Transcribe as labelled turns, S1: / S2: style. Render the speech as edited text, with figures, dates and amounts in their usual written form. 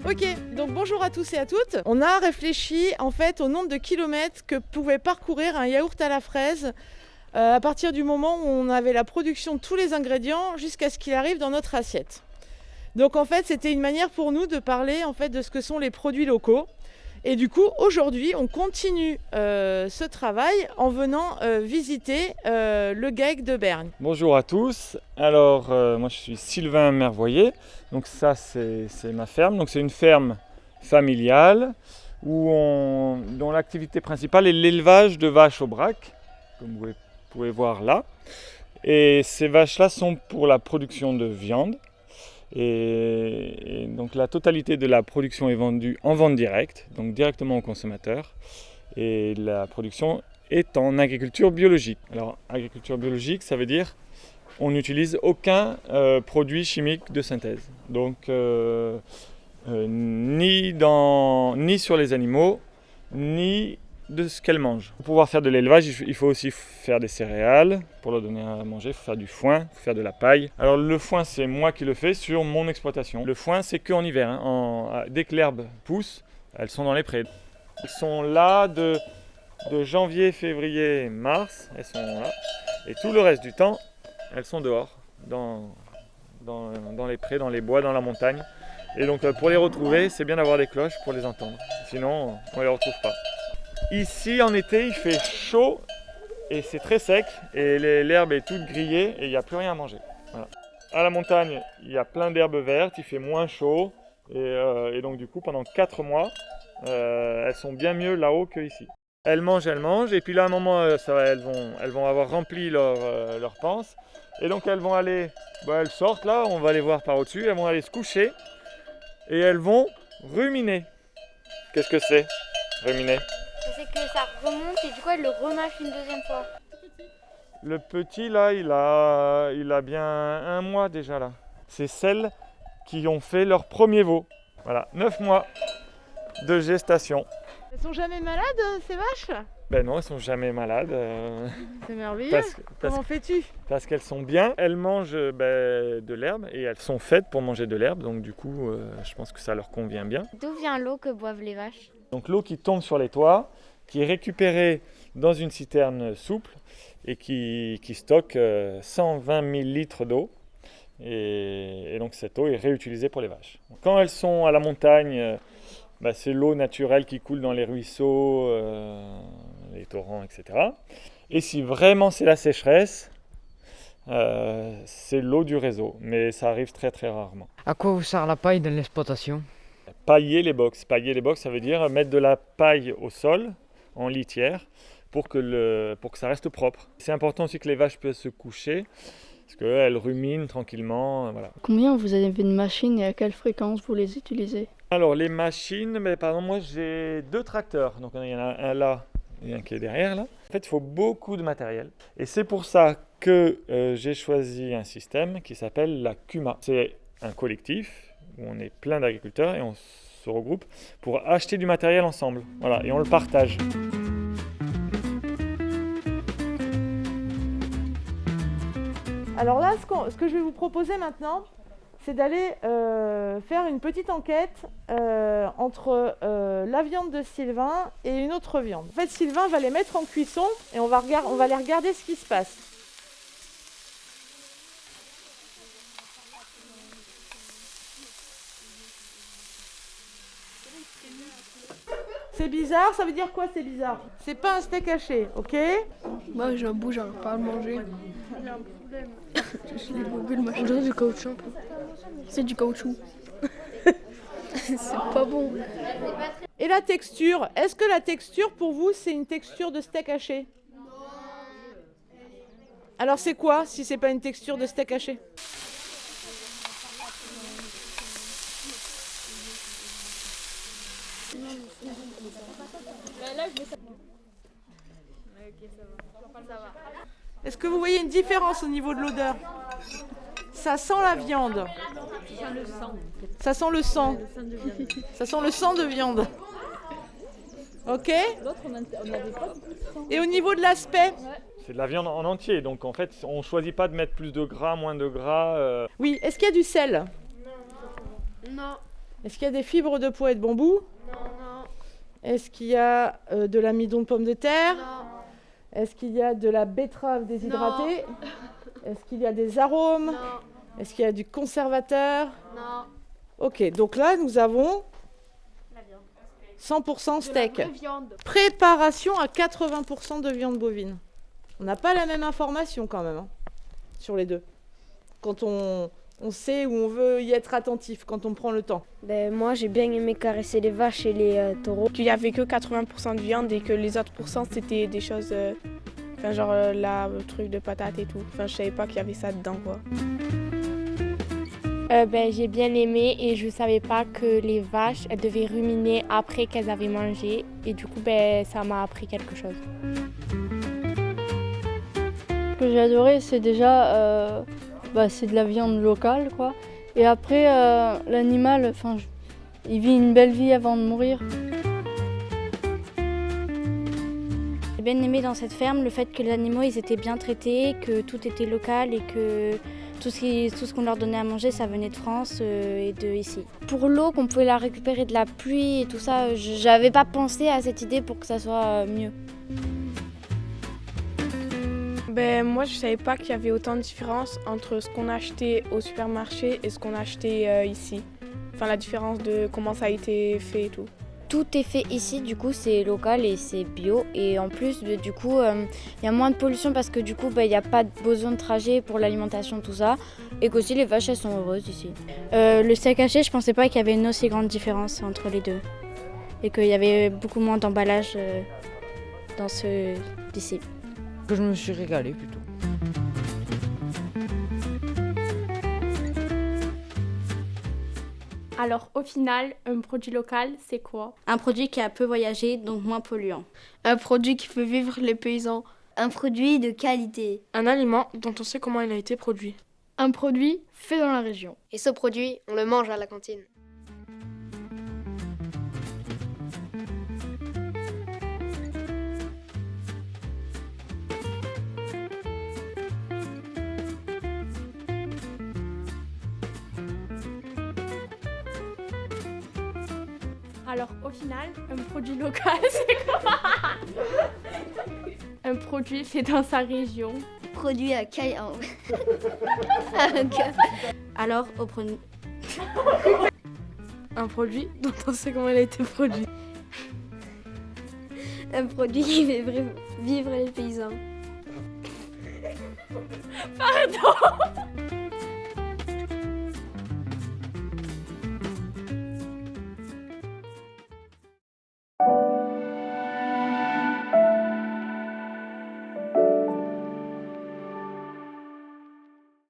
S1: Ok, donc bonjour à tous et à toutes. On a réfléchi en fait au nombre de kilomètres que pouvait parcourir un yaourt à la fraise à partir du moment où on avait la production de tous les ingrédients jusqu'à ce qu'il arrive dans notre assiette. Donc en fait, c'était une manière pour nous de parler en fait de ce que sont les produits locaux. Et du coup, aujourd'hui, on continue ce travail en venant visiter le GAEC de Berne.
S2: Bonjour à tous. Alors, moi je suis Sylvain Mervoyer. Donc ça, c'est ma ferme. Donc c'est une ferme familiale dont l'activité principale est l'élevage de vaches au brac, comme vous pouvez voir là. Et ces vaches-là sont pour la production de viande. Et donc la totalité de la production est vendue en vente directe, donc directement aux consommateurs. Et la production est en agriculture biologique. Alors agriculture biologique, ça veut dire on n'utilise aucun produit chimique de synthèse. Donc ni sur les animaux, ni de ce qu'elles mangent. Pour pouvoir faire de l'élevage, il faut aussi faire des céréales. Pour leur donner à manger, il faut faire du foin, il faut faire de la paille. Alors le foin, c'est moi qui le fais sur mon exploitation. Le foin, c'est qu'en hiver. Dès que l'herbe pousse, elles sont dans les prés. Elles sont là de janvier, février, mars. Elles sont là. Et tout le reste du temps, elles sont dehors, dans les prés, dans les bois, dans la montagne. Et donc pour les retrouver, c'est bien d'avoir des cloches pour les entendre. Sinon, on ne les retrouve pas. Ici, en été, il fait chaud et c'est très sec. Et l'herbe est toute grillée et il n'y a plus rien à manger. Voilà. À la montagne, il y a plein d'herbes vertes, il fait moins chaud. Et donc du coup, pendant 4 mois, elles sont bien mieux là-haut qu'ici. Elles mangent, et puis là, à un moment, elles vont avoir rempli leur panse. Et donc elles vont aller, elles sortent là, on va les voir par au-dessus, elles vont aller se coucher et elles vont ruminer. Qu'est-ce que c'est, ruminer?
S3: C'est que ça remonte et du coup elle le remâche une deuxième fois.
S2: Le petit là, il a bien 1 mois déjà là. C'est celles qui ont fait leur premier veau. Voilà, 9 mois de gestation.
S1: Elles sont jamais malades ces vaches?
S2: Ben non, elles sont jamais malades.
S1: C'est merveilleux. Comment fais-tu?
S2: Parce qu'elles sont bien, elles mangent de l'herbe et elles sont faites pour manger de l'herbe. Donc du coup, je pense que ça leur convient bien.
S3: D'où vient l'eau que boivent les vaches?
S2: Donc l'eau qui tombe sur les toits, qui est récupérée dans une citerne souple et qui stocke 120 000 litres d'eau. Et donc cette eau est réutilisée pour les vaches. Quand elles sont à la montagne, c'est l'eau naturelle qui coule dans les ruisseaux, les torrents, etc. Et si vraiment c'est la sécheresse, c'est l'eau du réseau, mais ça arrive très très rarement.
S4: À quoi vous sert la paille dans l'exploitation?
S2: Pailler les box. Pailler les box, ça veut dire mettre de la paille au sol, en litière, pour que ça reste propre. C'est important aussi que les vaches puissent se coucher, parce qu'elles ruminent tranquillement. Voilà.
S5: Combien vous avez de machines et à quelle fréquence vous les utilisez?
S2: Alors les machines, par exemple moi j'ai 2 tracteurs, donc il y en a un là et un qui est derrière là. En fait il faut beaucoup de matériel et c'est pour ça que j'ai choisi un système qui s'appelle la CUMA. C'est un collectif où on est plein d'agriculteurs et on se regroupe pour acheter du matériel ensemble. Voilà, et on le partage.
S1: Alors là, ce que je vais vous proposer maintenant, c'est d'aller faire une petite enquête entre la viande de Sylvain et une autre viande. En fait, Sylvain va les mettre en cuisson et on va aller regarder ce qui se passe. C'est bizarre, ça veut dire quoi c'est bizarre? C'est pas un steak haché, ok?
S5: Moi j'ai un bout, j'arrive pas à le manger. J'ai un problème. Je l'ai bouffé le machin. On dirait du caoutchouc un peu. C'est du caoutchouc. C'est pas bon.
S1: Et la texture, est-ce que la texture pour vous c'est une texture de steak haché? Alors c'est quoi si c'est pas une texture de steak haché? Est-ce que vous voyez une différence au niveau de l'odeur? Ça sent la viande. Ça sent le sang. Ça sent le sang de viande. Ok? Et au niveau de l'aspect?
S2: C'est de la viande en entier, donc en fait on ne choisit pas de mettre plus de gras, moins de gras.
S1: Oui, est-ce qu'il y a du sel?
S3: Non.
S1: Est-ce qu'il y a des fibres de pois et de bambou?
S3: Non.
S1: Est-ce qu'il y a de l'amidon de pomme de terre?
S3: Non.
S1: Est-ce qu'il y a de la betterave déshydratée? Est-ce qu'il y a des arômes?
S3: Non.
S1: Est-ce qu'il y a du conservateur?
S3: Non.
S1: Ok, donc là nous avons
S3: La viande.
S1: 100% steak.
S3: De la vraie viande.
S1: Préparation à 80% de viande bovine. On n'a pas la même information quand même sur les deux. Quand on sait où on veut y être attentif, quand on prend le temps.
S6: Moi, j'ai bien aimé caresser les vaches et les taureaux.
S5: Qu'il y avait que 80% de viande et que les autres pourcents, c'était des choses... genre le truc de patates et tout. Enfin, je savais pas qu'il y avait ça dedans, quoi.
S7: J'ai bien aimé et je savais pas que les vaches, elles devaient ruminer après qu'elles avaient mangé. Et du coup, ça m'a appris quelque chose.
S8: Ce que j'ai adoré, c'est déjà c'est de la viande locale, quoi. Et après, l'animal, il vit une belle vie avant de mourir.
S7: J'ai bien aimé dans cette ferme le fait que les animaux ils étaient bien traités, que tout était local et que tout ce qu'on leur donnait à manger, ça venait de France et de ici. Pour l'eau, qu'on pouvait la récupérer de la pluie et tout ça, j'avais pas pensé à cette idée pour que ça soit mieux.
S5: Moi, je savais pas qu'il y avait autant de différence entre ce qu'on achetait au supermarché et ce qu'on achetait ici. Enfin, la différence de comment ça a été fait et tout.
S7: Tout est fait ici, du coup c'est local et c'est bio. Et en plus, du coup, y a moins de pollution parce que du coup, il n'y a pas besoin de trajet pour l'alimentation, tout ça. Et qu'aussi les vaches, elles sont heureuses ici. Le steak haché, je pensais pas qu'il y avait une aussi grande différence entre les deux. Et qu'il y avait beaucoup moins d'emballage dans ceux d'ici.
S4: Que je me suis régalé plutôt.
S7: Alors au final, un produit local, c'est quoi? Un produit qui a peu voyagé, donc moins polluant.
S5: Un produit qui fait vivre les paysans.
S6: Un produit de qualité.
S5: Un aliment dont on sait comment il a été produit.
S8: Un produit fait dans la région.
S6: Et ce produit, on le mange à la cantine.
S7: Alors au final, un produit local, c'est quoi? Un produit fait dans sa région.
S6: Produit à Caen.
S7: Alors au produit...
S5: Un produit dont on sait comment il a été produit.
S6: Un produit qui fait vivre les paysans.
S7: Pardon.